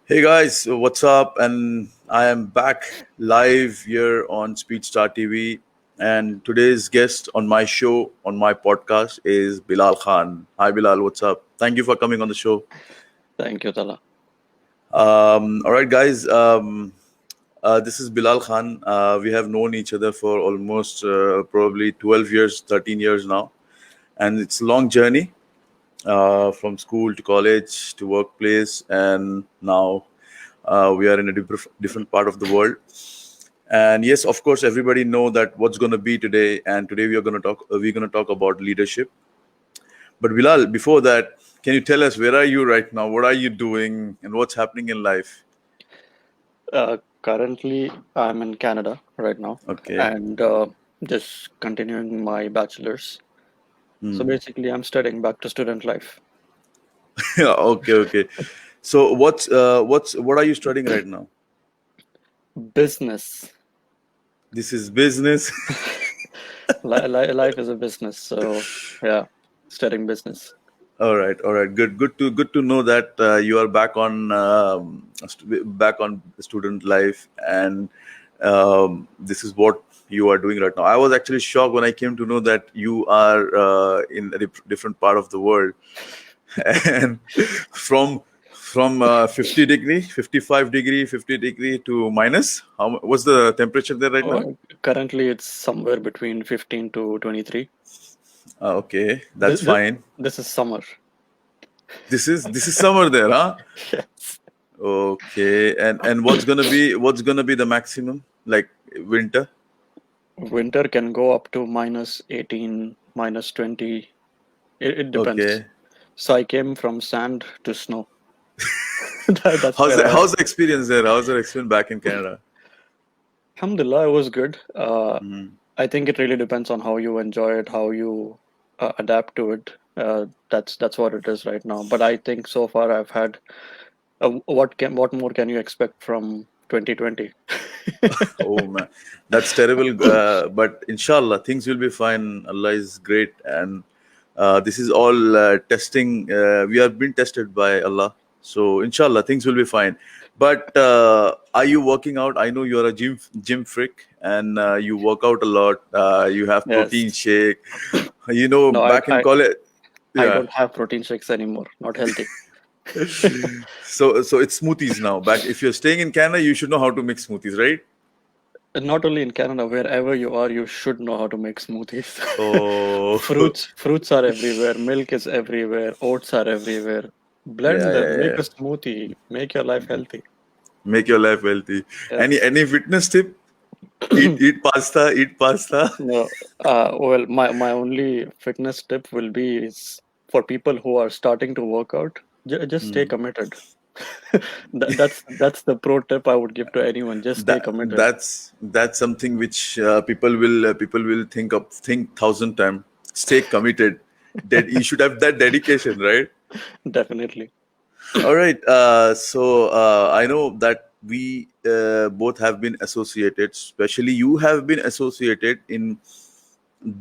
Hey guys, what's up? And I am back live here on Speedstartvv. And today's guest on my show, on my podcast, is Bilal Khan. Hi Bilal, what's up? Thank you for coming on the show. Thank you, Tala. All right, guys. This is Bilal Khan. We have known each other for almost probably 12 years, 13 years now. And it's a long journey from school to college to workplace. And now we are in a different part of the world. And yes, of course, everybody know that what's going to be today. And today we are going to talk. We're going to talk about leadership. But Bilal, before that, can you tell us where are you right now? What are you doing, and what's happening in life? Currently, I'm in Canada right now Okay. and just continuing my bachelor's. So Hmm. basically, I'm studying back to student life. Okay. Okay. So what are you studying right now? Business. This is business. Life is a business. So, yeah, studying business. All right, all right, good to know that you are back on back on student life, and this is what you are doing right now. I was actually shocked when I came to know that you are in a different part of the world, and from 50 degree, 55 degree, 50 degree to minus. What's the temperature there right now? Currently, it's somewhere between 15 to 23. Okay, This, that's this, fine. this is summer. This is summer there, huh? Yes. Okay, and what's gonna be the maximum like winter? Winter can go up to minus 18, minus 20. It depends. Okay, So I came from sand to snow. That's how's where the, I am. how's the experience there? How's the experience back in Canada? Alhamdulillah, it was good. Mhm. I think it really depends on how you enjoy it, how you adapt to it. That's what it is right now. But I think so far I've had what more can you expect from 2020? Oh man, that's terrible. But inshallah, things will be fine. Allah is great, and this is all testing. We are being tested by Allah, so inshallah, things will be fine. But are you working out? I know you're a gym freak, and you work out a lot. You have protein Yes. shake. No, Back in college, I yeah. don't have protein shakes anymore. Not healthy. So it's smoothies now. Back if you're staying in Canada, you should know how to make smoothies, right? Not only in Canada, wherever you are, you should know how to make smoothies. Oh, Fruits are everywhere. Milk is everywhere. Oats are everywhere. yeah, Blend them. yeah, Make yeah. a smoothie. Make your life healthy. Make your life healthy. Yes. Any fitness tip? Eat pasta. Eat pasta. No. Well, my only fitness tip will be is for people who are starting to work out. Just stay committed. That's the pro tip I would give to anyone. Just stay committed. That's something which people will think thousand times. Stay committed. You should have that dedication, right? Definitely. All right. So I know that we both have been associated, especially you have been associated in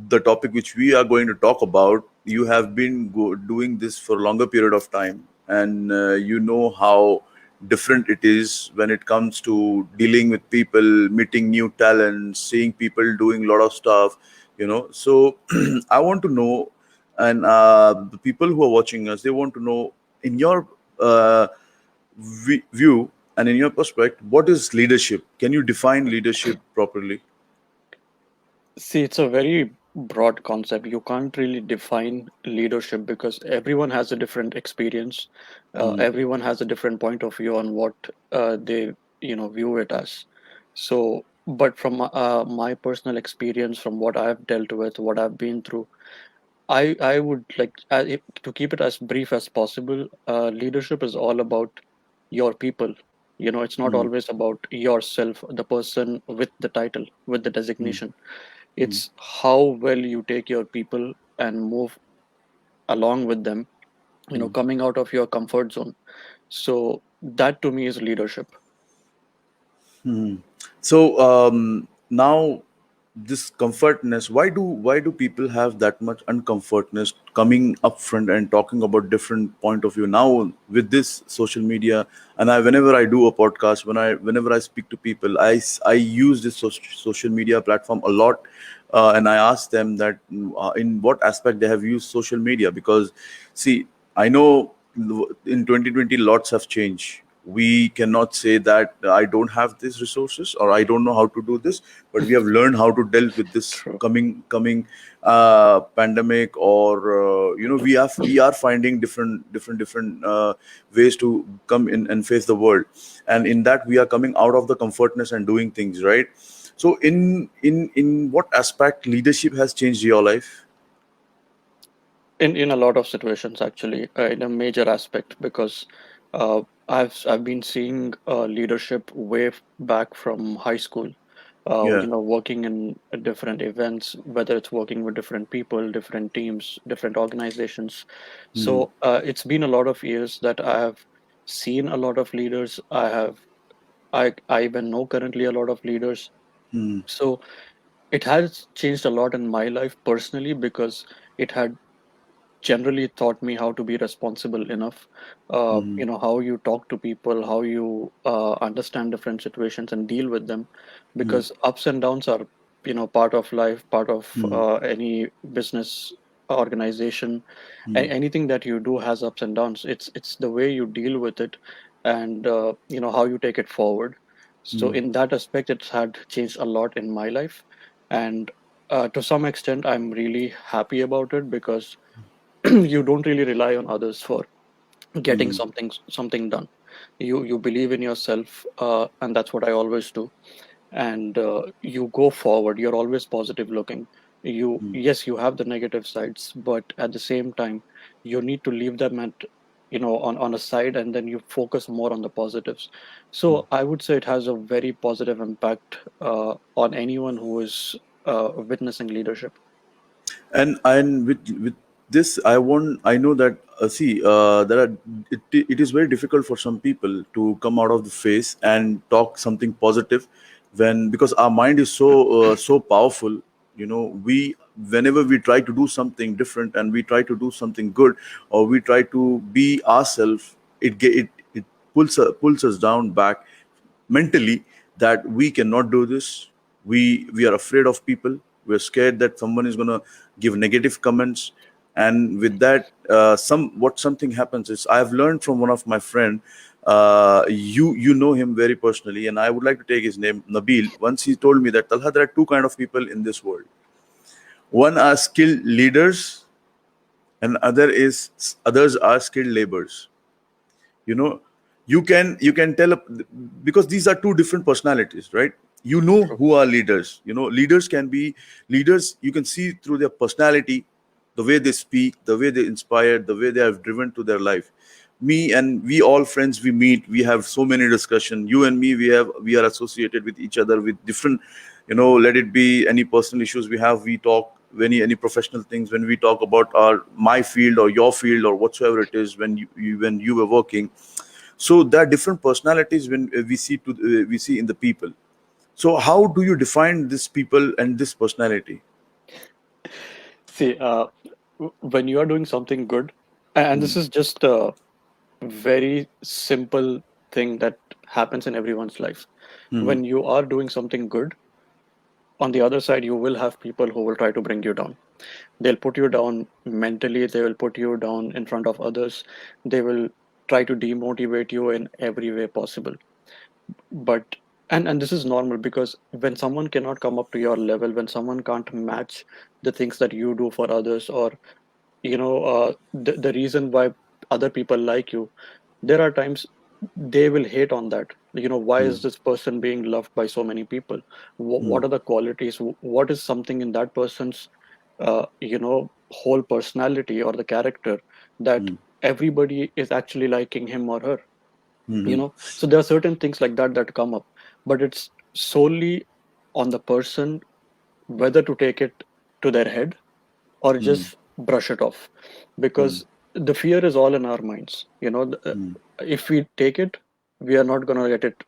the topic which we are going to talk about. You have been doing this for a longer period of time, and you know how different it is when it comes to dealing with people, meeting new talents, seeing people doing a lot of stuff. So I want to know, and the people who are watching us, they want to know in your uh, view and in your perspective, what is leadership? Can you define leadership properly? See, it's a very broad concept. You can't really define leadership because everyone has a different experience. Hmm. Everyone has a different point of view on what they view it as. So, but from my personal experience, from what I've dealt with, what I've been through, I would like to keep it as brief as possible. Leadership is all about your people. It's not Hmm. always about yourself, the person with the title, with the Hmm. designation. It's how well you take your people and move along with them, Hmm. coming out of your comfort zone. So that to me is leadership. Hmm. So now, this comfortness, why do people have that much uncomfortness coming up front and talking about different point of view now with this social media? And whenever I do a podcast, whenever I speak to people, I use this social media platform a lot, and I ask them that in what aspect they have used social media. Because see, I know in 2020 lots have changed. We cannot say that I don't have these resources or I don't know how to do this, but we have learned how to deal with this True. coming pandemic. Or we are finding different ways to come in and face the world. And in that we are coming out of the comfortness and doing things right. So in what aspect leadership has changed your life? In a lot of situations, actually, in a major aspect, because I've been seeing leadership way back from high school. Yeah. Working in different events, whether it's working with different people, different teams, different organizations. Hmm. So it's been a lot of years that I have seen a lot of leaders. I even know currently a lot of leaders. Hmm. So it has changed a lot in my life personally, because it had generally taught me how to be responsible enough. Hmm. How you talk to people, how you understand different situations and deal with them, Hmm. because ups and downs are part of life, part of Hmm. any business organization. Hmm. Anything that you do has ups and downs. It's the way you deal with it, and how you take it forward. So Hmm. in that aspect, it's had changed a lot in my life, and to some extent I'm really happy about it, because you don't really rely on others for getting Hmm. something done. You believe in yourself, and that's what I always do. And you go forward. You're always positive looking. Yes, you have the negative sides, but at the same time you need to leave them at on a side, and then you focus more on the positives. So I would say it has a very positive impact on anyone who is witnessing leadership. And with this I know that there are it is very difficult for some people to come out of the face and talk something positive, when because our mind is so powerful. We whenever we try to do something different and we try to do something good, or we try to be ourselves, it pulls us down back mentally, that we cannot do this. We are afraid of people. We're scared that someone is going to give negative comments. And with that, something happens is, I have learned from one of my friend. You know him very personally, and I would like to take his name, Nabil. Once he told me that, Talha, there are two kind of people in this world. One are skilled leaders, and others are skilled laborers. you know you can tell, because these are two different personalities, right? You know True. who are leaders. Leaders can be leaders. You can see through their personality, the way they speak, the way they inspire, the way they have driven to their life. Me and we all friends, we meet, we have so many discussion. You and me, we are associated with each other with different, let it be any personal issues we have, we talk. Any professional things, when we talk about my field or your field or whatsoever it is, when you were working. So there are different personalities when we see in the people. So how do you define this people and this personality? See, when you are doing something good, and this is just a very simple thing that happens in everyone's life. Hmm. When you are doing something good, on the other side, you will have people who will try to bring you down. They'll put you down mentally, they will put you down in front of others, they will try to demotivate you in every way possible. But and this is normal, because when someone cannot come up to your level, when someone can't match the things that you do for others, or the reason why other people like you, there are times they will hate on that. Why is this person being loved by so many people? What are the qualities? What is something in that person's whole personality or the character, that everybody is actually liking him or her? So there are certain things like that that come up, but it's solely on the person whether to take it to their head or just brush it off, because the fear is all in our minds. If we take it, we are not going to let it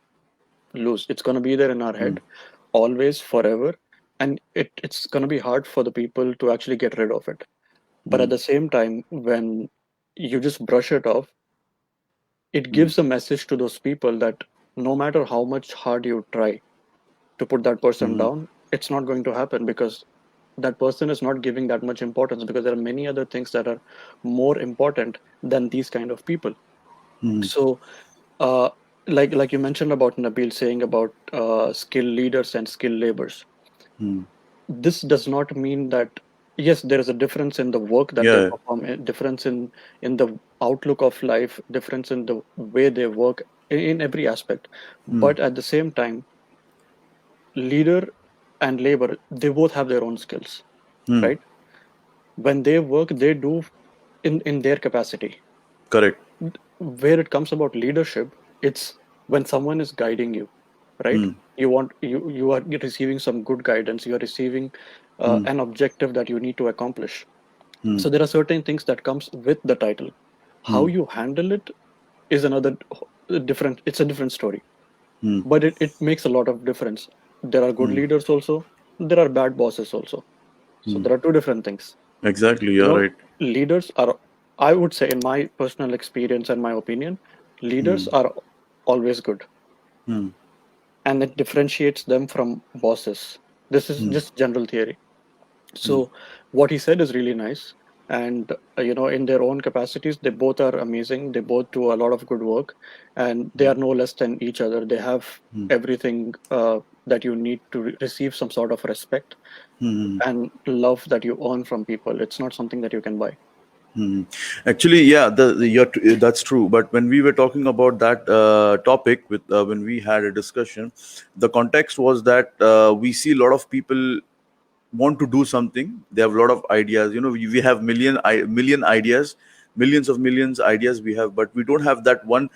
loose. It's going to be there in our head always, forever. and it's going to be hard for the people to actually get rid of it. But at mm, the same time, when you just brush it off, it mm, gives a message to those people that no matter how much hard you try to put that person mm, down, it's not going to happen, because that person is not giving that much importance, because there are many other things that are more important than these kind of people. mm, So uh, like you mentioned about Nabil saying about skilled leaders and skilled laborers, mm. this does not mean that yes, there is a difference in the work that they Yeah. perform, a difference in the outlook of life, difference in the way they work, in every aspect. Mm, But at the same time, leader and labor, they both have their own skills, mm. right? When they work, they do in their capacity. Correct. Where it comes about leadership, it's when someone is guiding you, right? Mm, You are receiving some good guidance, you are receiving mm, an objective that you need to accomplish. mm, So there are certain things that comes with the title. How mm, you handle it is another different, it's a different story, mm, but it makes a lot of difference. There are good mm, leaders also, there are bad bosses also. So mm. there are two different things. Exactly. You You're know, right. leaders are, I would say, in my personal experience and my opinion, leaders Mm, are always good, mm, and it differentiates them from bosses. This is mm, just general theory. mm, So what he said is really nice, and in their own capacities, they both are amazing. They both do a lot of good work, and they are no less than each other. They have mm, everything that you need to receive some sort of respect mm. and love that you earn from people. It's not something that you can buy. Hmm. Actually, yeah, that's true. But when we were talking about that topic, with when we had a discussion, the context was that we see a lot of people want to do something. They have a lot of ideas. We have million ideas, millions of millions ideas we have, but we don't have that one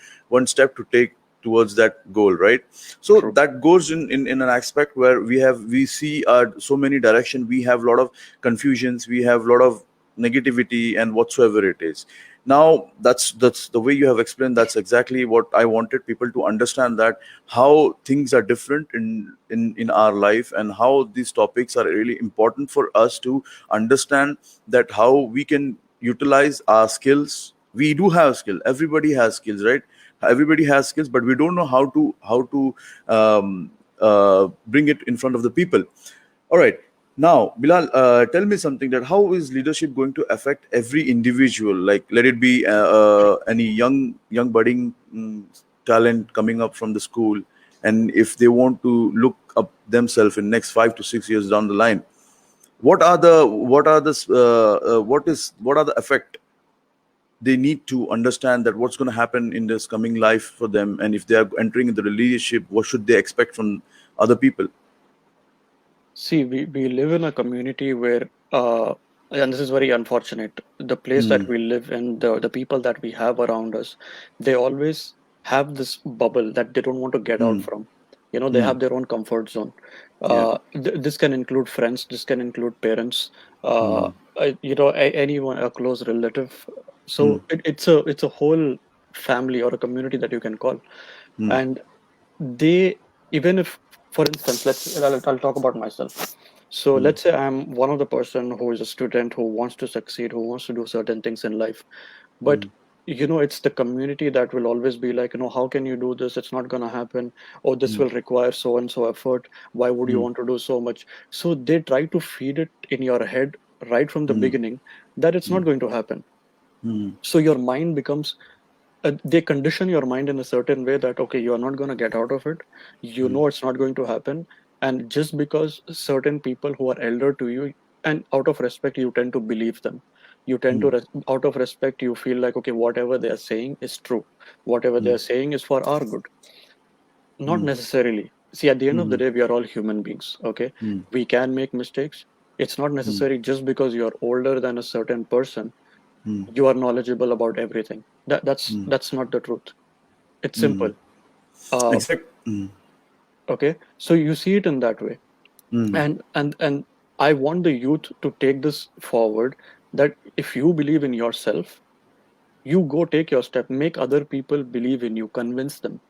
step to take towards that goal, right? So True. that goes in an aspect where we see so many direction. We have a lot of confusions. We have a lot of negativity and whatsoever it is. Now that's the way you have explained. That's exactly what I wanted people to understand, that how things are different in our life, and how these topics are really important for us to understand, that how we can utilize our skills. We do have skill, everybody has skills, right? Everybody has skills, but we don't know how to bring it in front of the people. All right. Now, Bilal, tell me something, that how is leadership going to affect every individual? Like, let it be any young budding talent coming up from the school, and if they want to look up themselves in next 5 to 6 years down the line, what are the effect they need to understand, that what's going to happen in this coming life for them, and if they are entering into the leadership, what should they expect from other people? See, we live in a community where, and this is very unfortunate, the place that Hmm. we live in, the people that we have around us, they always have this bubble that they don't want to get out Hmm. from. They Hmm. have their own comfort zone. Yeah. This can include friends, this can include parents, Hmm. anyone, a close relative. Hmm. So it's a whole family or a community that you can call, Hmm. and they, even if, for instance, I'll talk about myself. So Hmm. let's say I'm one of the person who is a student who wants to succeed, who wants to do certain things in life, but Hmm. it's the community that will always be like, how can you do this? It's not going to happen. Oh, this Hmm. will require so and so effort. Why would you Hmm. want to do so much? So they try to feed it in your head right from the Hmm. beginning that it's Hmm. not going to happen. Hmm. So your mind becomes, they condition your mind in a certain way that okay, you are not going to get out of it, it's not going to happen. And just because certain people who are elder to you, and out of respect, you tend to believe them. You tend Hmm. to out of respect, you feel like okay, whatever they are saying is true, whatever they Hmm. are saying is for our good. Not Hmm. necessarily. See, at the end of the Hmm. day, we are all human beings, okay? Hmm. We can make mistakes. It's not Hmm. necessary just because you're older than a certain person, Hmm. you are knowledgeable about everything. That's Hmm. that's not the truth. It's Hmm. simple. uh, Exact. Hmm. okay, so you see it in that way. Hmm. And I want the youth to take this forward, that if you believe in yourself, you go take your step, make other people believe in you, convince them,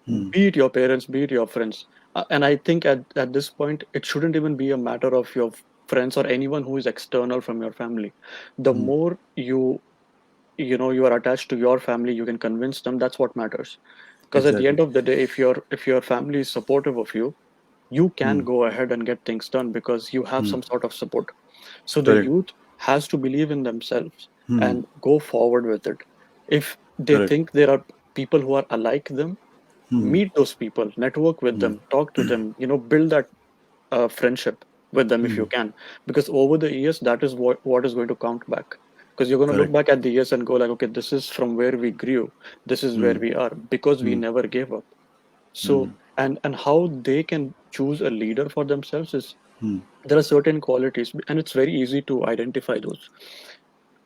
Hmm. be it your parents, be it your friends. And I think at this point, it shouldn't even be a matter of your friends or anyone who is external from your family. The Mm. more you are attached to your family, you can convince them. That's what matters. Because at the Exactly. end of the day, if your family is supportive of you, you can Mm. go ahead and get things done because you have Mm. some sort of support. So the Correct. youth has to believe in themselves Mm. and go forward with it. If they Correct. think there are people who are alike them, Mm. meet those people, network with Mm. them, talk to them, build that friendship with them if you Mm. can. Because over the years, that is what is going to count back. Because you're going to look Correct. back at the years and go like, okay, this is from where we grew. This is where Mm. we are because we Mm. never gave up. So, Mm. and how they can choose a leader for themselves is Mm. there are certain qualities, and it's very easy to identify those.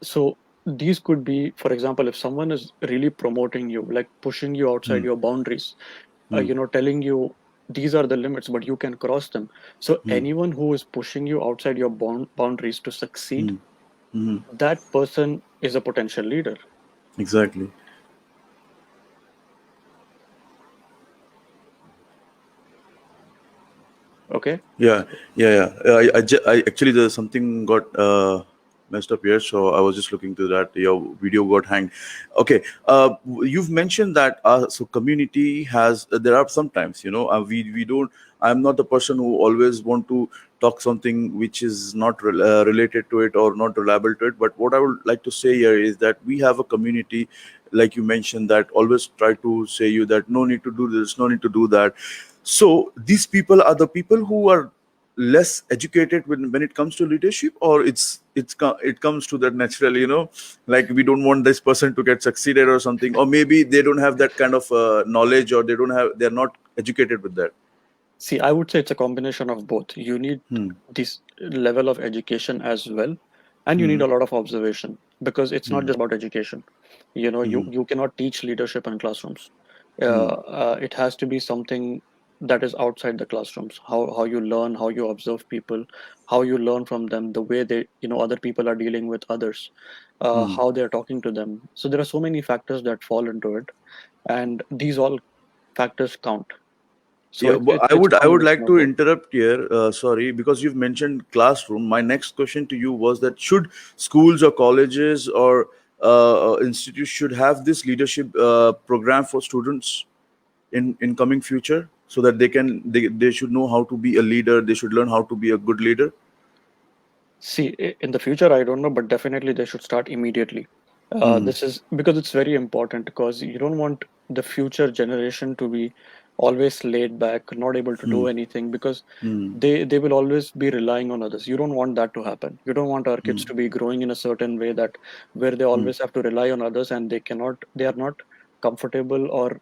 So these could be, for example, if someone is really promoting you, like pushing you outside Mm. your boundaries, Mm. telling you these are the limits, but you can cross them. So Mm. anyone who is pushing you outside your boundaries to succeed, Mm. Mm. that person is a potential leader. Exactly. Okay. Yeah, yeah, yeah. I actually there's something got messed up here, so I was just looking to that. Your video got hanged. Okay, you've mentioned that so community has there are sometimes we don't. I'm not the person who always want to talk something which is not related to it or not reliable to it. But what I would like to say here is that we have a community, like you mentioned, that always try to say you that no need to do this, no need to do that. So these people are the people who are less educated when it comes to leadership, or it comes to that naturally, like we don't want this person to get succeeded or something, or maybe they don't have that kind of knowledge, or they're not educated with that. See, I would say it's a combination of both. You need Hmm. this level of education as well, and you need Hmm. a lot of observation because it's not Hmm. just about education. You Hmm. you cannot teach leadership in classrooms. Hmm. It has to be something that is outside the classrooms. How you learn, how you observe people, how you learn from them, the way they other people are dealing with others, Hmm. how they're talking to them. So there are so many factors that fall into it, and these all factors count. So Yeah, it's a I would combination like of to both. interrupt here. Sorry, because you've mentioned classroom. My next question to you was that should schools or colleges or institutes should have this leadership program for students in coming future, so that they should know how to be a leader. They should learn how to be a good leader. See, in the future, I don't know, but definitely they should start immediately. Hmm. This is because it's very important because you don't want the future generation to be always laid back, not able to Hmm. do anything because Hmm. they will always be relying on others. You don't want that to happen. You don't want our Hmm. kids to be growing in a certain way that where they Hmm. always have to rely on others and they are not comfortable or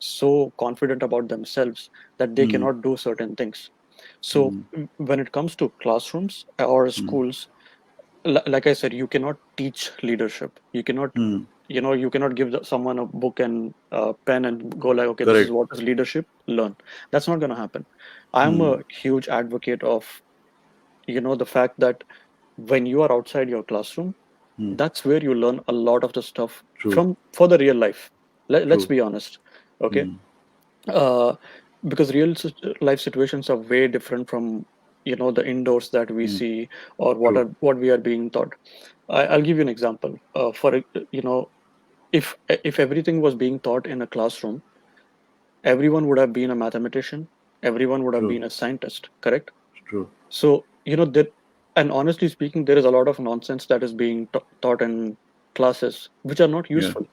so confident about themselves that they Hmm. cannot do certain things. So Hmm. when it comes to classrooms or Hmm. schools, like I said, you cannot teach leadership. You cannot, Hmm. you cannot give someone a book and a pen and go like, okay, this is Correct. what is leadership. Learn. That's not going to happen. I'm Hmm. a huge advocate of, the fact that when you are outside your classroom, Hmm. that's where you learn a lot of the stuff True. for the real life. Let's True. be honest. Okay. Hmm. uh, because life situations are way different from the indoors that we Hmm. see or True. what we are being taught. I'll give you an example. If everything was being taught in a classroom, everyone would have been a mathematician, everyone would have True. been a scientist, correct? True. So that, and honestly speaking, there is a lot of nonsense that is being taught in classes which are not Yeah. useful.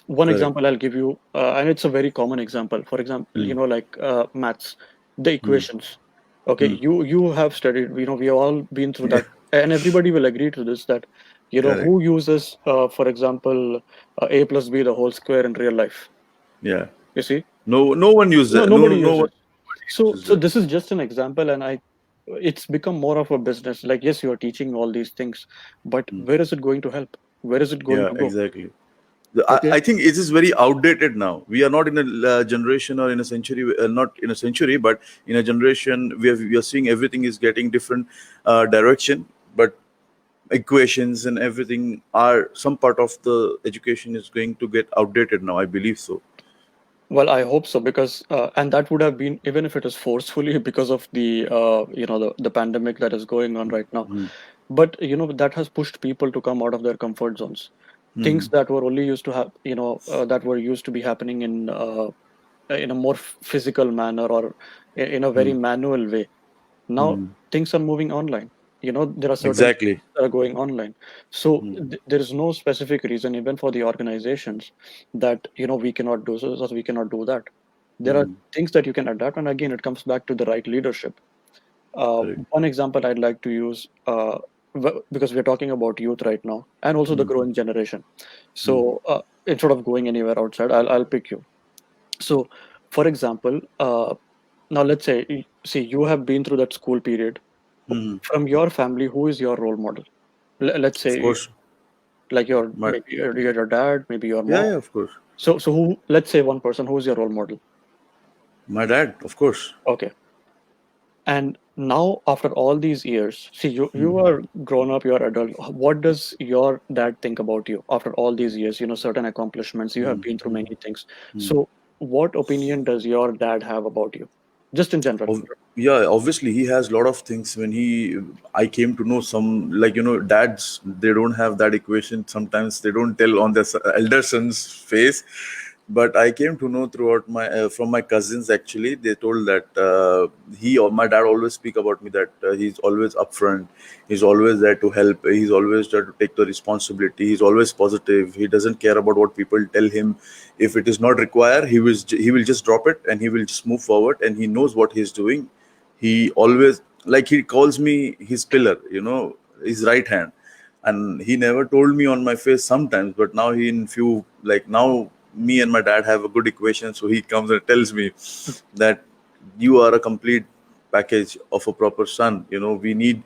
One Correct. example I'll give you, and it's a very common example. For example, Hmm. like maths, the Hmm. equations. Okay, Hmm. you have studied. We have all been through Yeah. that, and everybody will agree to this that Correct. who uses, for example, a plus b the whole square in real life. Yeah. You see, No one uses no, that. No, nobody no one uses. So uses so that. this is just an example, and it's become more of a business. Like, yes, you are teaching all these things, but Hmm. where is it going to help? Where is it going Yeah, to go? exactly. Okay. I think it is very outdated now. We are not in a generation or in a century, not in a century, but in a generation we are seeing everything is getting different direction. But equations and everything are some part of the education is going to get outdated now. I believe so. Well, I hope so, because and that would have been, even if it is forcefully, because of the the pandemic that is going on right now. Mm. But that has pushed people to come out of their comfort zones. Things Mm. that were only used to have, that were used to be happening in a more physical manner, or in a very Mm. manual way. Now Mm. things are moving online. There are certain Exactly. things that are going online. So Mm. there is no specific reason, even for the organizations, that we cannot do so, we cannot do that. There are Mm. things that you can adapt, and again, it comes back to the right leadership. Correct. One example I'd like to use, because we're talking about youth right now, and also the Mm. growing generation. Mm. So instead of going anywhere outside, I'll pick you. So, for example, now let's say, see, you have been through that school period. Mm. From your family, who is your role model? Let's Of say, course. like your, My maybe your dad, maybe your Yeah, mom. yeah, of course. So who? Let's say one person, who is your role model? My dad, of course. Okay. And now, after all these years, see, you Mm. are grown up, you're adult. What does your dad think about you after all these years? Certain accomplishments, you have Mm. been through Mm. many things. Mm. So, what opinion does your dad have about you, just in general? Yeah, obviously he has a lot of things. When he I came to know some, like, dads, they don't have that equation. Sometimes they don't tell on their elder son's face, but I came to know throughout my from my cousins. Actually, they told that he or my dad always speak about me, that he's always upfront, he's always there to help, he's always there to take the responsibility, he's always positive, he doesn't care about what people tell him. If it is not required, he will just drop it and he will just move forward, and he knows what he's doing. He always, like, he calls me his pillar, his right hand. And he never told me on my face sometimes, but now he, in few, like, now me and my dad have a good equation, so he comes and tells me that you are a complete package of a proper son. We need,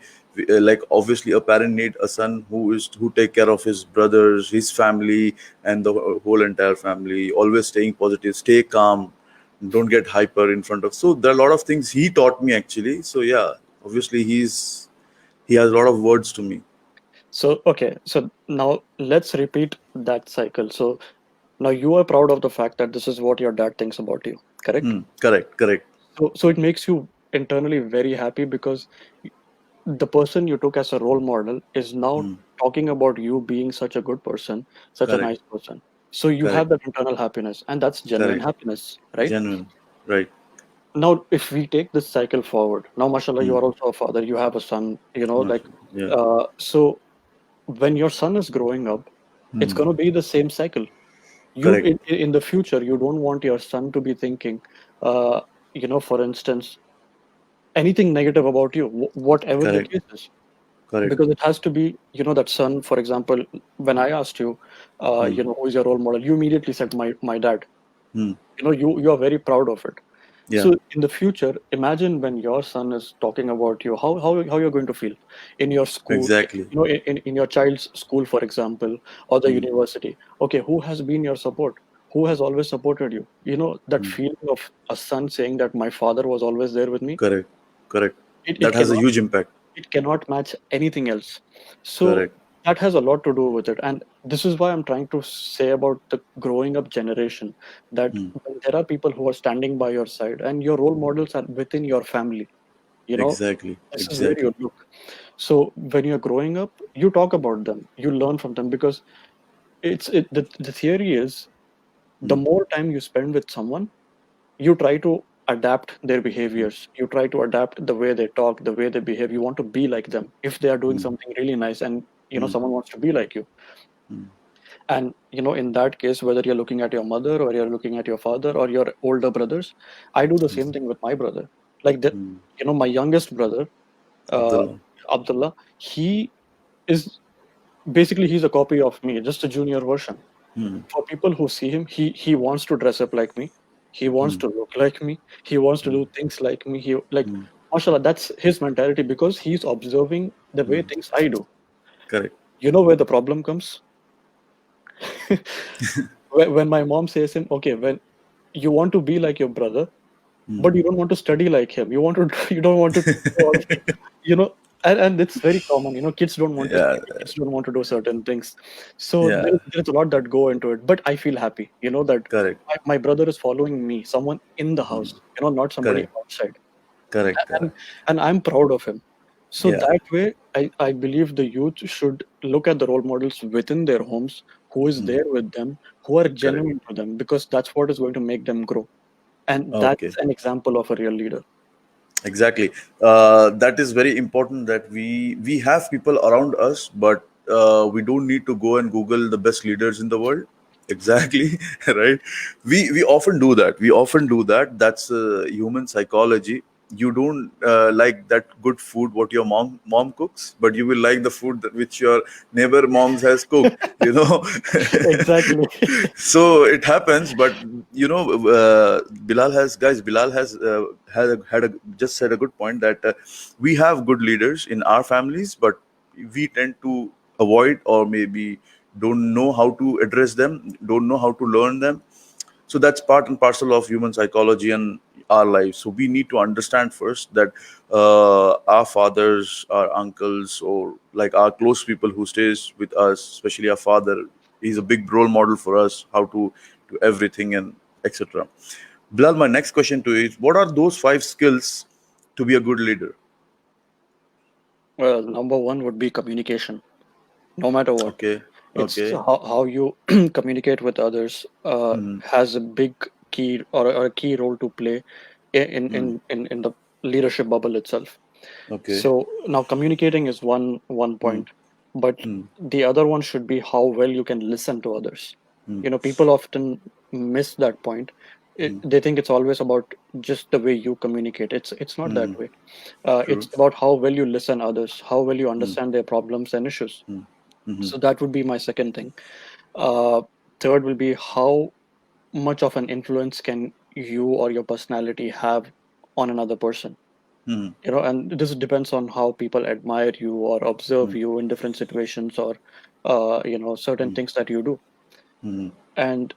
like, obviously a parent need a son who take care of his brothers, his family, and the whole entire family, always staying positive, stay calm, don't get hyper in front of. So there are a lot of things he taught me, actually. So yeah, obviously he has a lot of words to me. So, okay, so now let's repeat that cycle. So now you are proud of the fact that this is what your dad thinks about you, correct? Correct, correct. So it makes you internally very happy, because the person you took as a role model is now talking about you being such a good person, such a Correct, nice person. So you have correct, that internal happiness, and that's genuine correct. happiness, right? Genuine. Right. Now, if we take this cycle forward, now, mashallah, you Hmm. are also a father, you have a son, like, Mashallah. Yeah. so when your son is growing up, it's going to be the same cycle. You, Correct, in the future, you don't want your son to be thinking, uh, for instance, anything negative about you, whatever the correct, case is, correct. because it has to be, that son. For example, when I asked you, Hmm. who is your role model, you immediately said my dad. Hmm. You are very proud of it. Yeah. So in the future, imagine when your son is talking about you, how you're going to feel in your school, Exactly. in your child's school, for example, or the Hmm. university. Okay, who has been your support? Who has always supported you? That Hmm. feeling of a son saying that my father was always there with me. Correct, correct. It That has a cannot huge impact. it cannot match anything else. So Correct. that has a lot to do with it. And this is why I'm trying to say about the growing up generation, that Hmm. when there are people who are standing by your side, and your role models are within your family, you know, Exactly, this is where you exactly. look. So when you're growing up, you talk about them, you learn from them, because the theory is, the Hmm. more time you spend with someone, you try to adapt their behaviors, you try to adapt the way they talk, the way they behave. You want to be like them if they are doing Hmm. something really nice, and Hmm. someone wants to be like you. Hmm. And in that case, whether you're looking at your mother, or you're looking at your father, or your older brothers, I do the same thing with my brother. Like that, Hmm. my youngest brother, uh, Abdullah. Abdullah, he is basically, he's a copy of me, just a junior version. Hmm. For people who see him, he wants to dress up like me, he wants Hmm. to look like me, he wants to do things like me. He, like, Hmm. mashallah, that's his mentality, because he's observing the way things I do. Correct. Where the problem comes? When my mom says him, okay, when you want to be like your brother, Hmm. but you don't want to study like him, you don't want to do all the things, you know and it's very common, kids don't want to Yeah, speak, kids don't want to do certain things. So yeah, there's a lot that go into it, but I feel happy, that correct. my brother is following me, someone in the house, not somebody Correct, outside. correct, and correct. and I'm proud of him. So Yeah, that way, I believe the youth should look at the role models within their homes, who is there with them, who are correct. genuine to them, because that's what is going to make them grow. And Okay. that's an example of a real leader. Exactly. That is very important that we have people around us, but we don't need to go and Google the best leaders in the world. Exactly. Right. We often do that. We often do that. That's human psychology. You don't like that good food what your mom cooks, but you will like the food that which your neighbor moms has cooked. Exactly. So it happens, but Bilal had just said a good point that we have good leaders in our families, but we tend to avoid or maybe don't know how to address them, don't know how to learn them. So that's part and parcel of human psychology and our lives. So we need to understand first that our fathers, our uncles, or like our close people who stays with us, especially our father, is a big role model for us how to do everything and etc. Bilal, my next question to you is, what are those 5 skills to be a good leader? Well, number one would be communication, no matter what. Okay. It's Okay. how you communicate with others has a big key, or a key role to play in the leadership bubble itself. Okay. So now communicating is one point, but the other one should be how well you can listen to others. People often miss that point. They think it's always about just the way you communicate. It's not that way. It's True. about how well you listen others, how well you understand their problems and issues. So that would be my second thing. Uh, Third will be how much of an influence can you or your personality have on another person. And this depends on how people admire you or observe you in different situations, or certain things that you do. And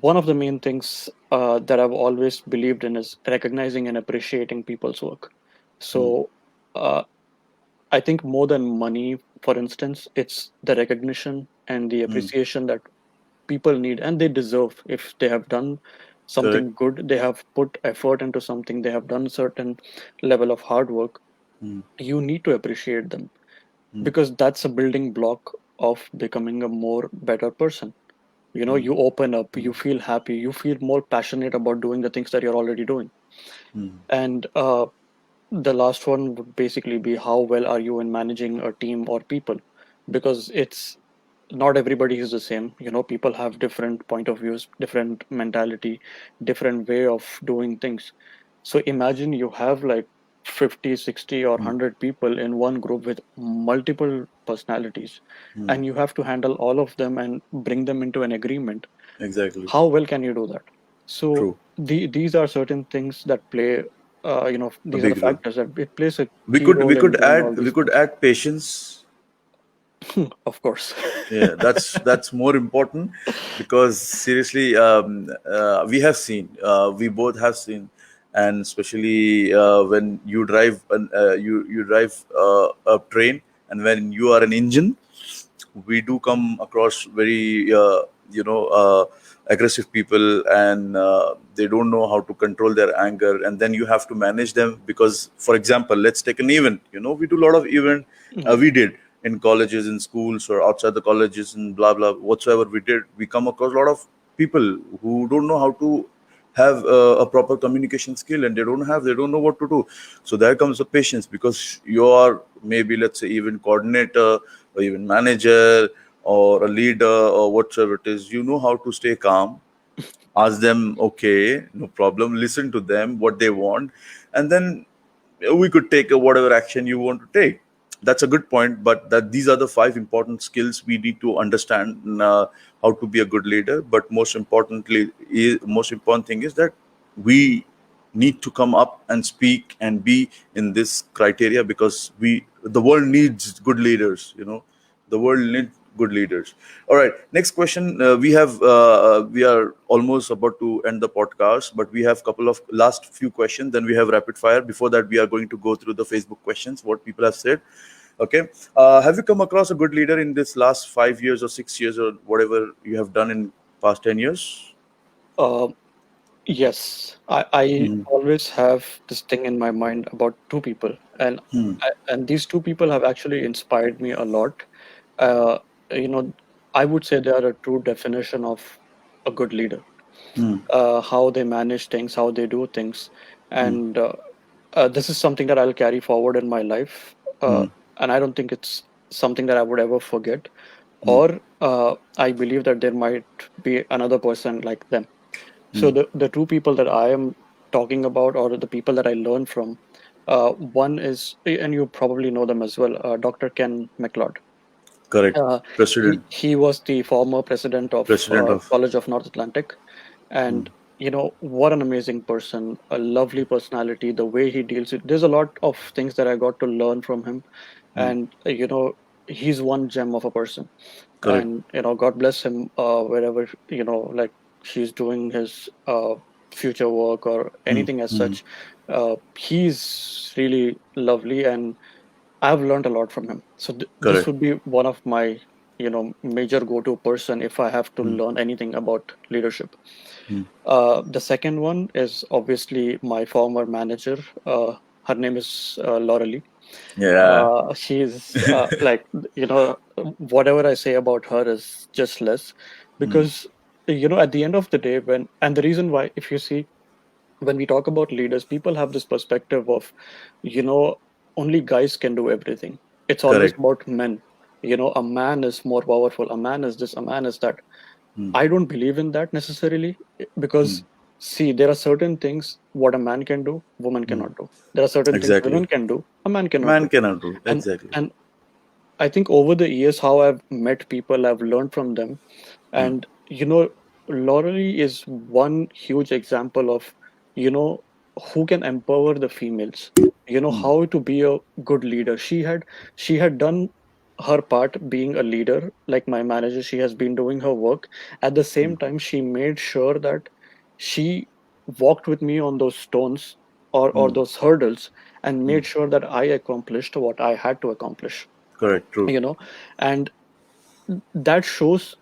one of the main things that I've always believed in is recognizing and appreciating people's work. So uh, I think more than money, for instance, it's the recognition and the appreciation that people need and they deserve. If they have done Correct. something good, they have put effort into something, they have done a certain level of hard work, you need to appreciate them, because that's a building block of becoming a more better person. You open up, you feel happy, you feel more passionate about doing the things that you're already doing. And the last one would basically be how well are you in managing a team or people, because it's not everybody is the same. People have different point of views, different mentality, different way of doing things. So imagine you have like 50, 60, or 100 people in one group with multiple personalities, and you have to handle all of them and bring them into an agreement. Exactly. How well can you do that? So True. these are certain things that play, A these are the big role. factors that it plays a we key could we role in could doing all add we these could things. add patience. Of course. Yeah, that's more important, because seriously, we have seen, we both have seen, and especially when you drive you drive a train, and when you are an engine, we do come across very aggressive people, and they don't know how to control their anger, and then you have to manage them. Because for example, let's take an event. We do a lot of event. Mhm. We did in colleges, in schools, or outside the colleges, and blah blah whatsoever we did, we come across a lot of people who don't know how to have a proper communication skill, and they don't know what to do. So there comes the patience, because you are maybe, let's say, even coordinator or even manager or a leader or whatsoever it is. You know how to stay calm, ask them, okay, no problem, listen to them what they want, and then we could take whatever action you want to take. That's a good point, but that these are the 5 important skills we need to understand, how to be a good leader. But most important thing is that we need to come up and speak and be in this criteria, because the world needs good leaders. The world good leaders. All right, next question. We are almost about to end the podcast, but we have couple of last few questions, then we have rapid fire. Before that, we are going to go through the Facebook questions, what people have said. Okay. Have you come across a good leader in this last 5 years or 6 years or whatever you have done in past 10 years? Uh, yes, I Hmm. always have this thing in my mind about two people, and Hmm. and these two people have actually inspired me a lot. Uh, you know, I would say they are a true definition of a good leader. Hmm. How they manage things, how they do things, Hmm. and this is something that I'll carry forward in my life. Hmm. And I don't think it's something that I would ever forget, Hmm. or I believe that there might be another person like them. Hmm. So the two people that I am talking about, or the people that I learn from, one is, and you probably know them as well, Dr. Ken McLeod. Correct. Uh, he President. he was the former president of President of. College of North Atlantic, Hmm. and what an amazing person, a lovely personality. The way he deals with, there's a lot of things that I got to learn from him, Hmm. and he's one gem of a person, Correct. and God bless him, wherever like he's doing his future work or Hmm. anything as Hmm. such. He's really lovely, and I've learned a lot from him. So this Correct. would be one of my major go-to person if I have to Hmm. learn anything about leadership. Hmm. The second one is obviously my former manager. Her name is Laura Lee. Yeah. She's like, whatever I say about her is just less, Hmm. because at the end of the day, and the reason why, if you see, when we talk about leaders, people have this perspective of, you know, only guys can do everything. It's always Correct. about men. A man is more powerful. A man is this. A man is that. Hmm. I don't believe in that necessarily, Hmm. because see, there are certain things what a man can do, woman Hmm. cannot do. There are certain things Exactly. women can do, a man cannot Man do. cannot do. And Exactly. and I think over the years, how I've met people, I've learned from them, Hmm. and Laurie is one huge example of you know who can empower the females. Hmm. How to be a good leader. She had done her part being a leader, like my manager. She has been doing her work. At the Hmm. same time, she made sure that she walked with me on those stones, or Hmm. those hurdles, and Hmm. made sure that I accomplished what I had to accomplish. Correct. True. you know and that shows,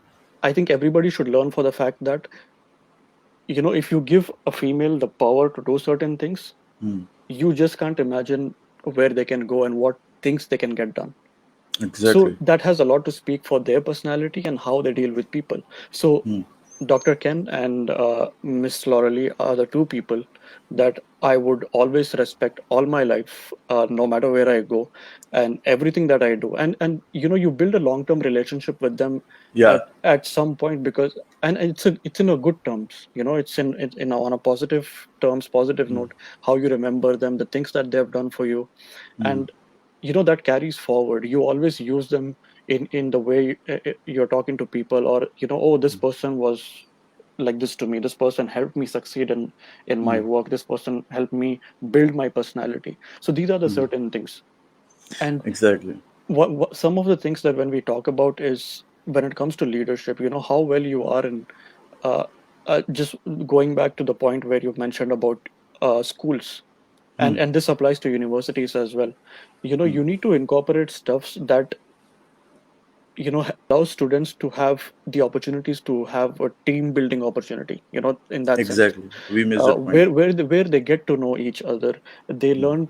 I think everybody should learn for the fact that if you give a female the power to do certain things, Hmm. you just can't imagine where they can go and what things they can get done. So Exactly. that has a lot to speak for their personality and how they deal with people. So Hmm. Dr. Ken and Miss Lauralee are the two people that I would always respect all my life, no matter where I go and everything that I do. And you build a long term relationship with them Yeah. at some point, because and it's in a good terms. It's in on a positive terms, positive Hmm. note. How you remember them, the things that they have done for you, Hmm. and that carries forward. You always use them in the way you're talking to people, or oh, this person was like this to me, this person helped me succeed in my Hmm. work, this person helped me build my personality. So these are the Hmm. certain things. And Exactly. what some of the things that when we talk about is, when it comes to leadership, how well you are in uh, just going back to the point where you mentioned about schools, Hmm. and this applies to universities as well. Hmm. You need to incorporate stuffs that allow students to have the opportunities to have a team building opportunity, in that sense, Exactly. We missed that point. where they get to know each other. They Hmm. learn,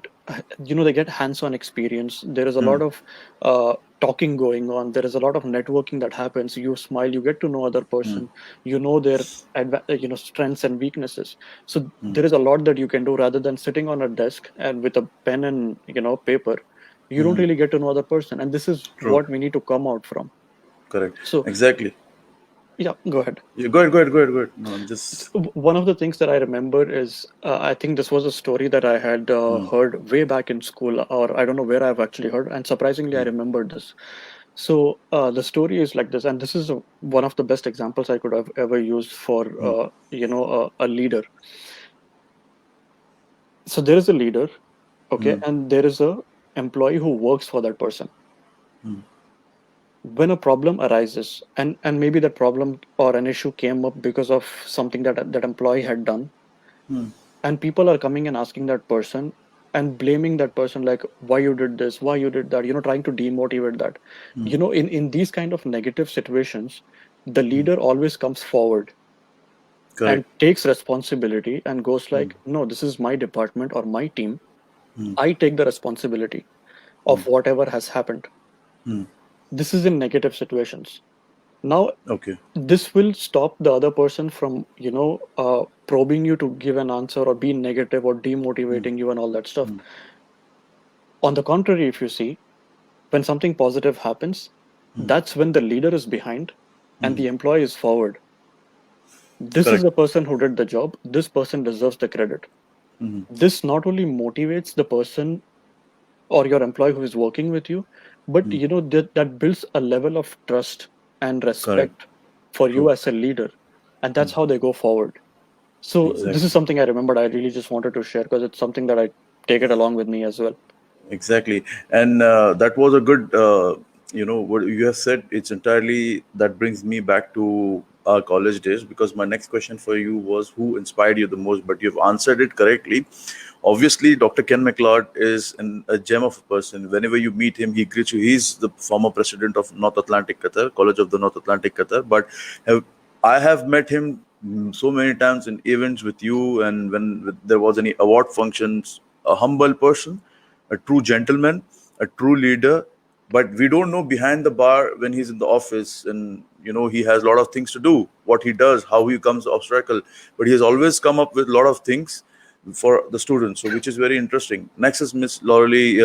they get hands-on experience. There is a Hmm. lot of talking going on. There is a lot of networking that happens. You smile, you get to know other Hmm. person, their strengths and weaknesses. So Hmm. there is a lot that you can do rather than sitting on a desk and with a pen and paper. You don't Hmm. really get to know other person, and this is True. what we need to come out from. Correct. So Exactly. yeah, go ahead. You go ahead. Go ahead. Go ahead. Go ahead. No, I'm just. One of the things that I remember is, I think this was a story that I had Hmm. heard way back in school, or I don't know where I've actually heard, and surprisingly, I Hmm. remembered this. So the story is like this, and this is one of the best examples I could have ever used for Hmm. a leader. So there is a leader, okay, Hmm. and there is a employee who works for that person. Hmm. when a problem arises, and maybe that problem or an issue came up because of something that employee had done, Hmm. and people are coming and asking that person and blaming that person, like, why you did this, why you did that, trying to demotivate that. Hmm. In these kind of negative situations, the leader always comes forward and Correct. takes responsibility and goes Hmm. like, no, this is my department or my team. Hmm. I take the responsibility Hmm. of whatever has happened. Hmm. This is in negative situations. Now, Okay. this will stop the other person from, probing you to give an answer or be negative or Hmm. demotivating you and all that stuff. Hmm. On the contrary, if you see, when something positive happens, Hmm. that's when the leader is behind and Hmm. the employee is forward. This is Correct. the person who did the job. This person deserves the credit. Hmm. This not only motivates the person or your employee who is working with you, but Hmm. that builds a level of trust and Correct. respect for you True. as a leader. And Hmm. that's how they go forward. So this is Exactly. something I remembered. I really just wanted to share because it's something that I take it along with me as well. Exactly. And that was a good, what you have said. It's entirely that brings me back to our college days, because my next question for you was who inspired you the most, but you've answered it correctly. Obviously, Dr. Ken McLeod is a gem of a person. Whenever you meet him, he greets you. He's the former president of North Atlantic Qatar, College of the North Atlantic Qatar. But have, I have met him so many times in events with you, and when there was any award functions. A humble person, a true gentleman, a true leader. But we don't know behind the bar when he's in the office, and he has a lot of things to do. What he does, how he comes obstacle, but he has always come up with a lot of things for the students. So which is very interesting. Next is Miss Laurelie.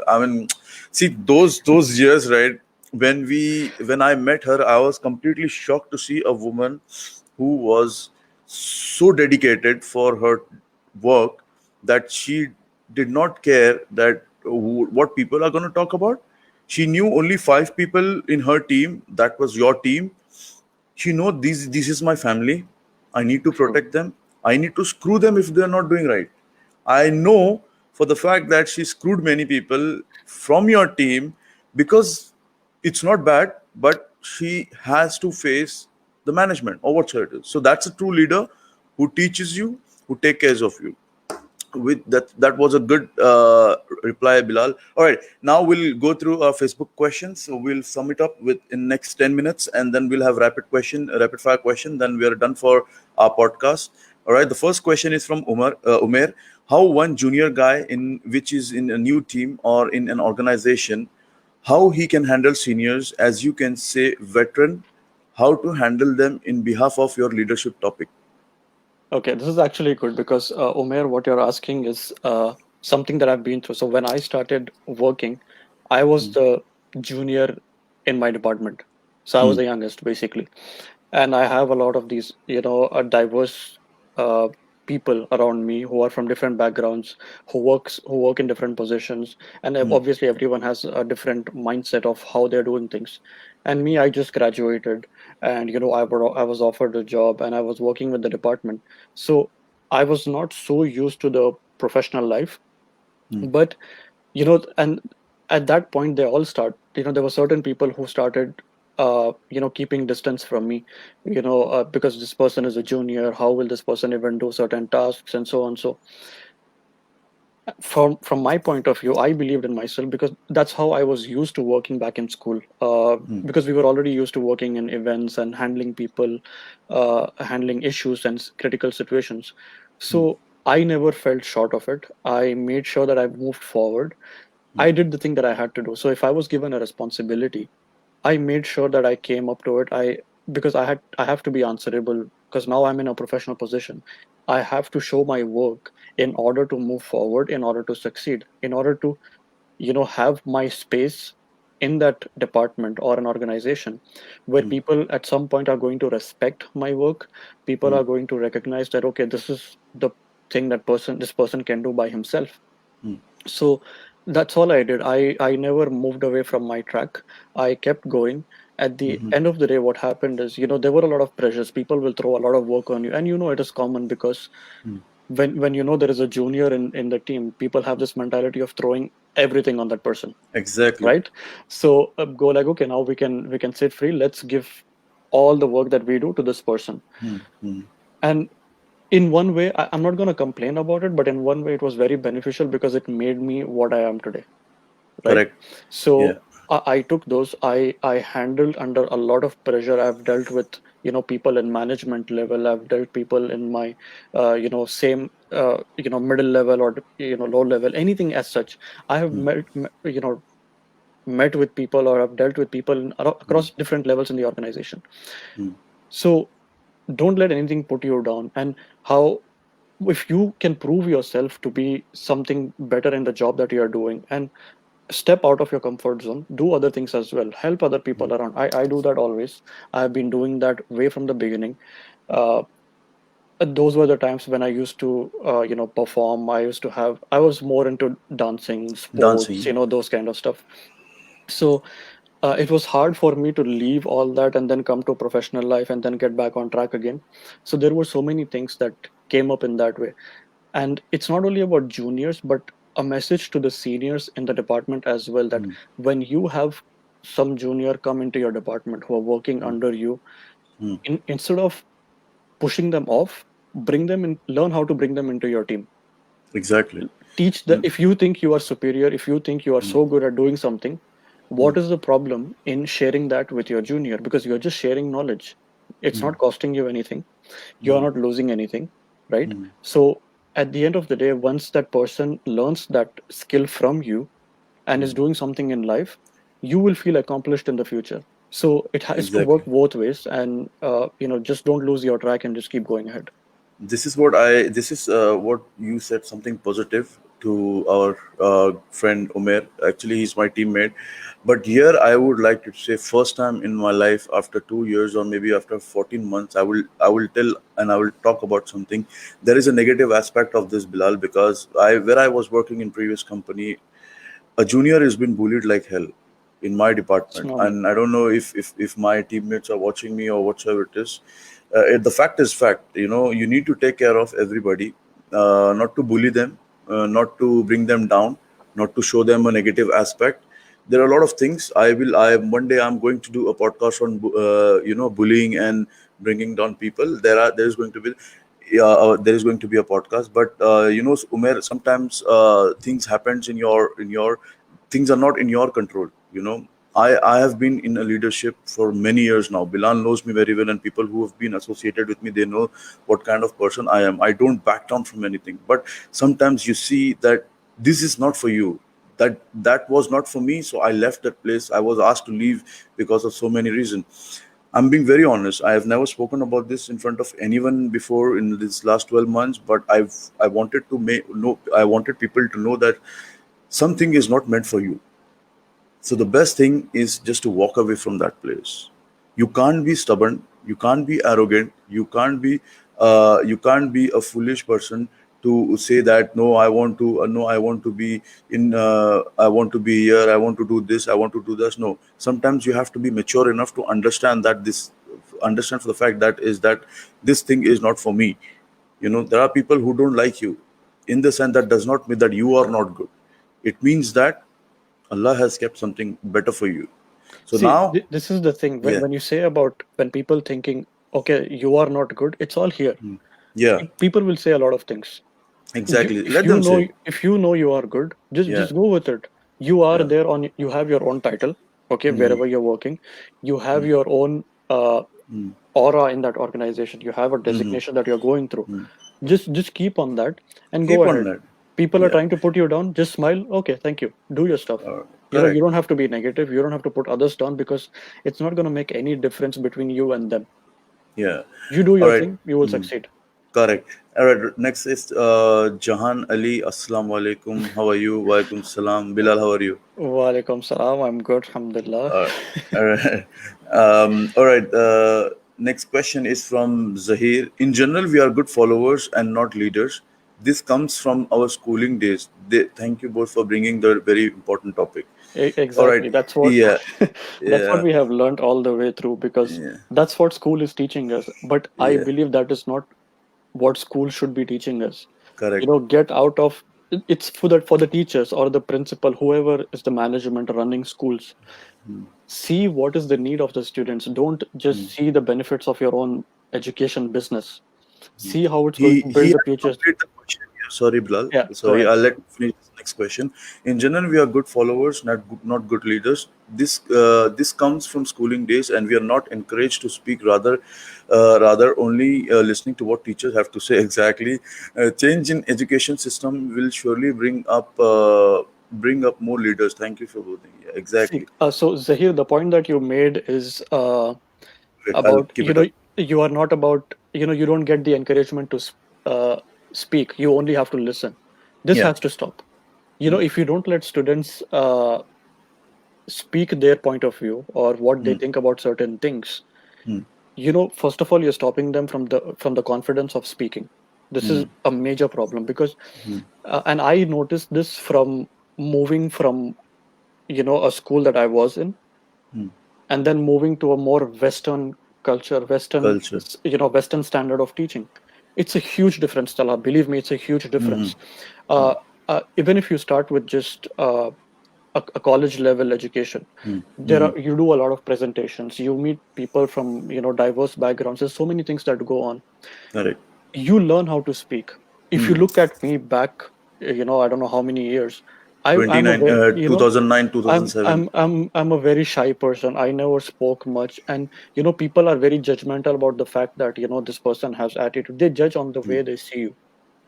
I mean, see those years, right? When I met her, I was completely shocked to see a woman who was so dedicated for her work that she did not care that what people are going to talk about. She knew only five people in her team. That was your team. She know this is my family. I need to True. protect them. I need to screw them if they're not doing right. I know for the fact that she screwed many people from your team, because it's not bad, but she has to face the management or whatsoever it is. So that's a true leader who teaches you, who take care of you. With that was a good reply, Bilal. All right, now we'll go through our Facebook questions. So we'll sum it up with in next 10 minutes, and then we'll have rapid fire question, then we are done for our podcast. All right, the first question is from Umer. How one junior guy in which is in a new team or in an organization, how he can handle seniors, as you can say veteran, how to handle them in behalf of your leadership topic. Okay, this is actually good because Umair, what you're asking is something that I've been through. So when I started working, I was the junior in my department. So I was Hmm. the youngest, basically. And I have a lot of these, a diverse uh, people around me who are from different backgrounds, who work in different positions, and Hmm. obviously everyone has a different mindset of how they're doing things. And me, I just graduated, and I was offered a job, and I was working with the department, so I was not so used to the professional life. Hmm. But and at that point they all start, there were certain people who started keeping distance from me, because this person is a junior, how will this person even do certain tasks and so on. So from my point of view, I believed in myself because that's how I was used to working back in school, because we were already used to working in events and handling people, handling issues and critical situations. So I never felt short of it. I made sure that I moved forward. I did the thing that I had to do. So if I was given a responsibility, I made sure that I came up to it. Because I have to be answerable because now I'm in a professional position. I have to show my work in order to move forward, in order to succeed, in order to, have my space in that department or an organization where people at some point are going to respect my work. People are going to recognize that, okay, this is the thing that this person can do by himself. So that's all I did. I never moved away from my track. I kept going. At the end of the day, what happened is, there were a lot of pressures. People will throw a lot of work on you, and it is common because when there is a junior in the team, people have this mentality of throwing. everything on that person, Exactly. right? So go like, okay, now we can sit free. Let's give all the work that we do to this person. Hmm. Hmm. And in one way, I'm not going to complain about it, but in one way, it was very beneficial because it made me what I am today, right? Correct. Yeah. So I took those. I handled under a lot of pressure. I've dealt with people in management level. I've dealt people in my same middle level or low level. Anything as such. I have Hmm. met with people or have dealt with people Hmm. across different levels in the organization. Hmm. So don't let anything put you down. And how if you can prove yourself to be something better in the job that you are doing and step out of your comfort zone, do other things as well, help other Hmm. people around. I do that always. I've been doing that way from the beginning. uh, those were the times when I used to perform. I was more into dancing, sports, Dancing. those kind of stuff. So it was hard for me to leave all that and then come to professional life and then get back on track again. So there were so many things that came up in that way. And it's not only about juniors, but a message to the seniors in the department as well, that Hmm. when you have some junior come into your department who are working Hmm. under you, Hmm. instead of pushing them off, bring them in, learn how to bring them into your team. Exactly. Teach the Hmm. If you think you are superior, if you think you are Hmm. so good at doing something, Hmm. what is the problem in sharing that with your junior? Because you're just sharing knowledge. It's Hmm. not costing you anything. You are Hmm. not losing anything, right? Hmm. So at the end of the day, once that person learns that skill from you and is Hmm. doing something in life, you will feel accomplished in the future. So it has to work Exactly. both ways. And just don't lose your track and just keep going ahead. This is what you said, something positive to our friend Umer. Actually, he's my teammate. But here I would like to say, first time in my life, after 2 years or maybe after 14 months, I will tell and I will talk about something. There is a negative aspect of this, Bilal, because where I was working in previous company, a junior has been bullied like hell in my It's department, normal. and I don't know if my teammates are watching me or whatsoever it is. The fact is fact. You need to take care of everybody, not to bully them, not to bring them down, not to show them a negative aspect. There are a lot of things. I one day I'm going to do a podcast on bullying and bringing down people. There's going to be, yeah, there is going to be a podcast. But Umer, sometimes things happens in your things are not in your control. I have been in a leadership for many years now. Bilal knows me very well, and people who have been associated with me, they know what kind of person I am. I don't back down from anything. But sometimes you see that this is not for you. That was not for me, so I left that place. I was asked to leave because of so many reasons. I'm being very honest. I have never spoken about this in front of anyone before in this last 12 months, but I wanted to make no I wanted people to know that something is not meant for you. So the best thing is just to walk away from that place. You can't be stubborn. You can't be arrogant. You can't be a foolish person to say that no, I want to be in. I want to be here. I want to do this. I want to do this. No. Sometimes you have to be mature enough to understand for the fact that this thing is not for me. There are people who don't like you. In the sense, that does not mean that you are not good. It means that Allah has kept something better for you. So See, now, this is the thing. When yeah, when you say about when people thinking, okay, you are not good, it's all here. yeah, People will say a lot of things. you exactly. if Let you them know say, if you know you are good, just yeah, just go with it. You are yeah, there on you have your own title, okay, wherever you're working. You have your own aura in that organization. You have a designation that you're going through. Just keep on that and go keep on ahead. that. People are Yeah, trying to put you down, just smile. Okay, thank you, do your stuff. You correct. don't have to be negative. You don't have to put others down, because it's not going to make any difference between you and them. Yeah. You do All your right. thing, you will succeed. Correct. All right. Next is Jahan Ali. Assalamu alaikum. How are you? Walaikum salam. Bilal, how are you? Walaikum salam, I'm good, alhamdulillah. All right. All right. Next question is from Zahir. In general, we are good followers and not leaders. This comes from our schooling days. Thank you both for bringing the very important topic. All right. Exactly. That's what Yeah. that's what Yeah. we have learned all the way through, because Yeah. that's what school is teaching us. But I Yeah. believe that is not what school should be teaching us. Correct. Get out of it's for the teachers or the principal, whoever is the management running schools. See what is the need of the students. Don't just see the benefits of your own education business. See how it's going to He build the has to futures. complete the question here. Sorry, Bilal. Yeah, go Sorry, ahead. I'll let you finish this next question. In general, we are good followers, not good leaders. This comes from schooling days, and we are not encouraged to speak. Rather only listening to what teachers have to say. Exactly. Change in education system will surely bring up more leaders. Thank you for voting. Yeah, See, exactly. so Zahir, the point that you made is Wait, I'll about, keep it up. you are not about, you don't get the encouragement to speak. You only have to listen. This Yeah. has to stop. If you don't let students speak their point of view or what they Hmm. think about certain things, Hmm. first of all, you're stopping them from the confidence of speaking. This is Hmm. a major problem because, Hmm. and I noticed this from moving from a school that I was in, Hmm. and then moving to a more Western culture, Culture. Western standard of teaching. It's a huge difference, Tala. Believe me, it's a huge Hmm. difference. uh, Even if you start with just a college level education, Hmm. there Hmm. are you do a lot of presentations, you meet people from diverse backgrounds. There's so many things that go on. Correct. You learn how to speak. If you Hmm. look at me back, I don't know how many years, I'm a 29, very 2009, I'm 2007. I'm I'm I'm a very shy person. I never spoke much, and people are very judgmental about the fact that this person has attitude. They judge on the way they see you.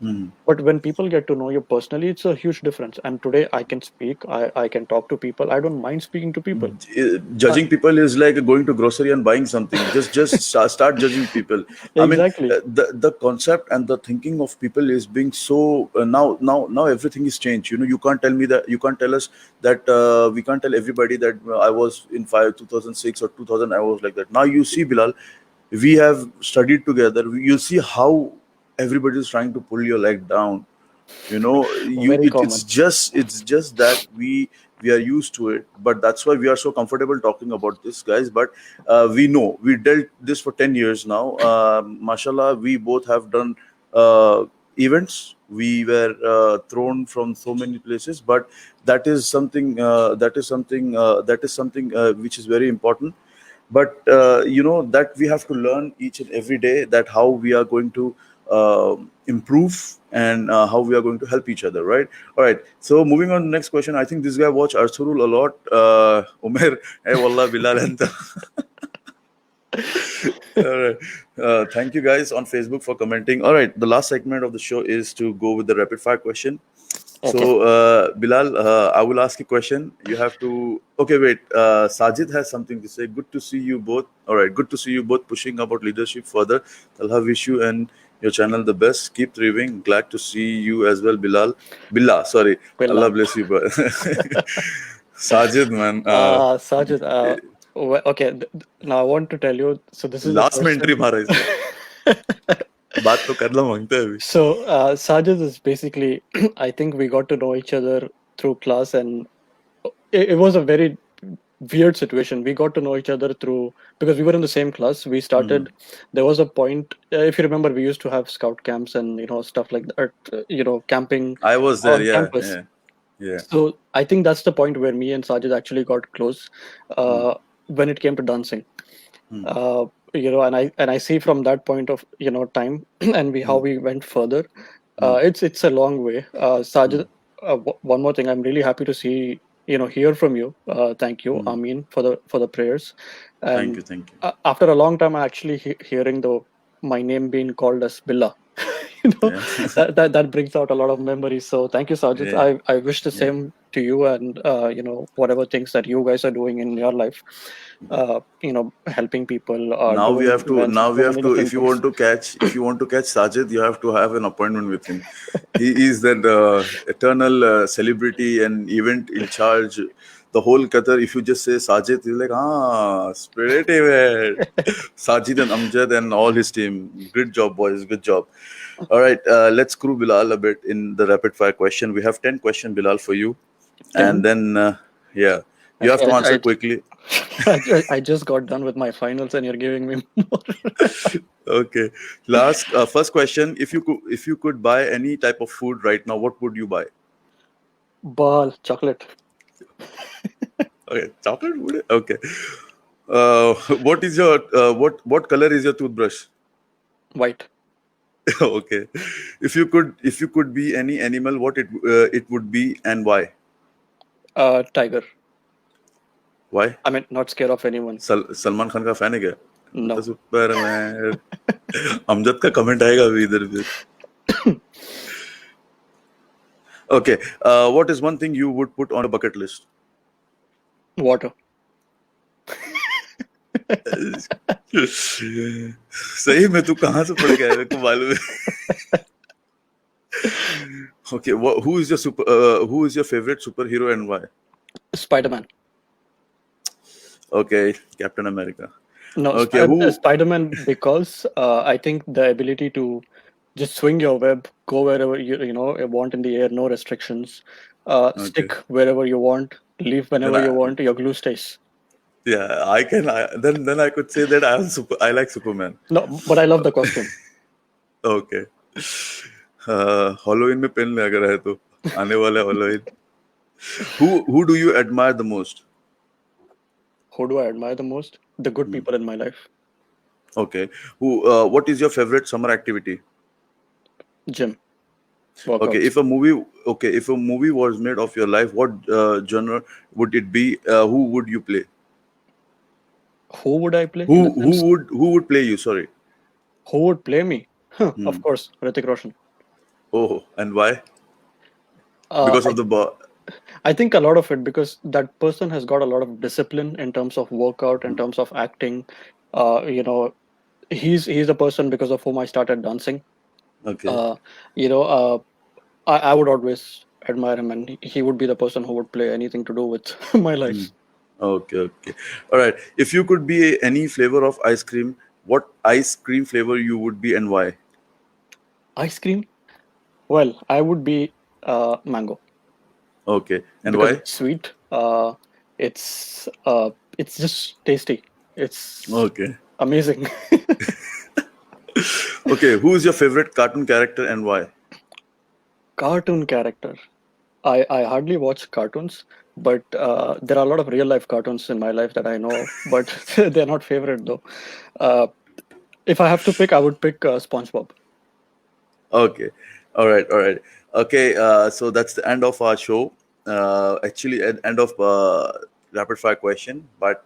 Hmm. But when people get to know you personally, it's a huge difference. And today I can speak. I can talk to people. I don't mind speaking to people. Uh, Judging people is like going to grocery and buying something. Just start judging people. I mean, exactly. the concept and the thinking of people is being so now everything is changed. You can't tell me that, you can't tell us that, we can't tell everybody that I was in 2006 or 2000 I was like that. Now you see, Bilal, we have studied together. You see how everybody is trying to pull your leg down. Very common. It's just that we are used to it, but that's why we are so comfortable talking about this, guys. But we know we dealt this for 10 years now. Mashallah, we both have done events. We were thrown from so many places, but that is something which is very important. But that we have to learn each and every day, that how we are going to improve, and how we are going to help each other, right? All right, so moving on to the next question. I think this guy watched Arsurul a lot. Umer, hey wallah, Bilal, and all right. Thank you guys on Facebook for commenting. All right, the last segment of the show is to go with the rapid fire question. Okay. So, Bilal, I will ask a question. You have to. Okay, wait. Sajid has something to say. Good to see you both. All right, good to see you both pushing about leadership further. Allah wish you and your channel the best. Keep thriving. Glad to see you as well, Bilal. Billah, sorry. Bella. Allah bless you, bro. Sajid, man. Sajid, okay. Now I want to tell you. So this is the last में person. Entry मारा इसने. बात तो करना मांगता है अभी. So Sajid is basically, I think we got to know each other through class, and it was a very weird situation. We got to know each other through because we were in the same class. We started. There was a point, if you remember, we used to have scout camps and stuff like that. Camping I was there. on Yeah, campus. yeah, yeah. So I think that's the point where me and Sajid actually got close Hmm. uh, when it came to dancing. Hmm. And I see from that point of time and how Hmm. we went further. Hmm. It's a long way. Sajid, one more thing. I'm really happy to see hear from you. Thank you, Hmm. Amin, for the prayers. Thank And you, thank you. after a long time, I actually hearing the my name being called as Billa. Yeah, That brings out a lot of memories. So thank you, Sajid. yeah, I wish the yeah. same to you, and whatever things that you guys are doing in your life, helping people, Now we doing have to. events, and Now we so have many to. different things. If you want to catch Sajid, you have to have an appointment with him. He is that eternal celebrity and event in charge. The whole Qatar. If you just say Sajid, he's like, spirit event. Sajid and Amjad and all his team. Good job, boys. Good job. All right, let's screw Bilal a bit in the rapid fire question. We have 10 questions, Bilal, for you. And 10. then, yeah, You have Okay, to answer quickly. I just got done with my finals, and you're giving me more. Okay. Last, first question. If you could buy any type of food right now, what would you buy? Ball, chocolate, Okay, chocolate would. Okay. What is your what color is your toothbrush? white, Okay. If you could be any animal, what it would be and why? tiger. Why? I mean, not scared of anyone. Salman Khan का fan है क्या? मैं तो No. Superman. Amjad का comment आएगा अभी इधर भी। Okay. What is one thing you would put on a bucket list? Water. सही में तू कहाँ से पढ़ के आया मेरे को मालूम है। Okay. Who is your favorite superhero and why? Spider-Man. Okay, Captain America. No, Okay, who? Spider-Man, because I think the ability to just swing your web, go wherever you want in the air, no restrictions, Okay. stick wherever you want, leave Then whenever you want, your glue stays. yeah, I can. Then I could say that I like Superman. No, but I love the costume. Okay. Halloween में पहन ले अगर है तो आने वाला है Halloween. Who do you admire the most? Who do I admire the most? The good Hmm. people in my life. Okay. What is your favorite summer activity? Gym, Okay, workouts. if a movie was made of your life, what genre would it be? Who would you play? Who would I play in Who a who sense? would who would play you? Sorry. Who would play me? Huh, Hmm. of course, Hrithik Roshan. Oh, and why? Uh, Because I of the I think a lot of it because that person has got a lot of discipline in terms of workout, in terms of acting. Uh, you know, he's a person because of whom I started dancing. Okay. Uh, you know, I would always admire him, and he would be the person who would play anything to do with my Hmm. life. Okay, okay. All right. If you could be any flavor of ice cream, what ice cream flavor you would be and why? Ice cream? Well, I would be mango Okay. And because why? it's sweet. It's it's just tasty. It's Okay. amazing. Okay. Who is your favorite cartoon character and why? Cartoon character. I hardly watch cartoons, but there are a lot of real life cartoons in my life that I know of, but they're not favorite though. Uh, if I have to pick, I would pick SpongeBob. Okay. All right. All right. Okay. So that's the end of our show. Actually, end of rapid fire question. But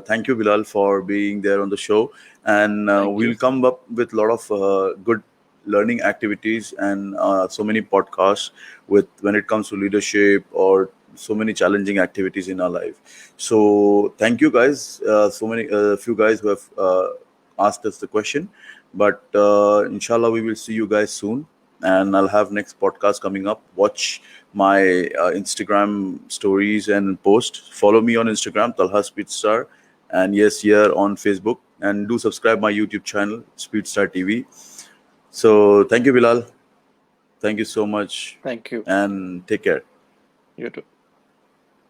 thank you, Bilal, for being there on the show. And Thank you. we'll come up with a lot of good learning activities and so many podcasts with when it comes to leadership or so many challenging activities in our life. So thank you, guys. So many few guys who have asked us the question. But inshallah, we will see you guys soon. And I'll have next podcast coming up. Watch my Instagram stories and post. Follow me on Instagram, Talha Speedstar, and yes, here on Facebook. And do subscribe my YouTube channel, Speedstar TV. So thank you, Bilal. Thank you so much, Thank you. and take care. You too.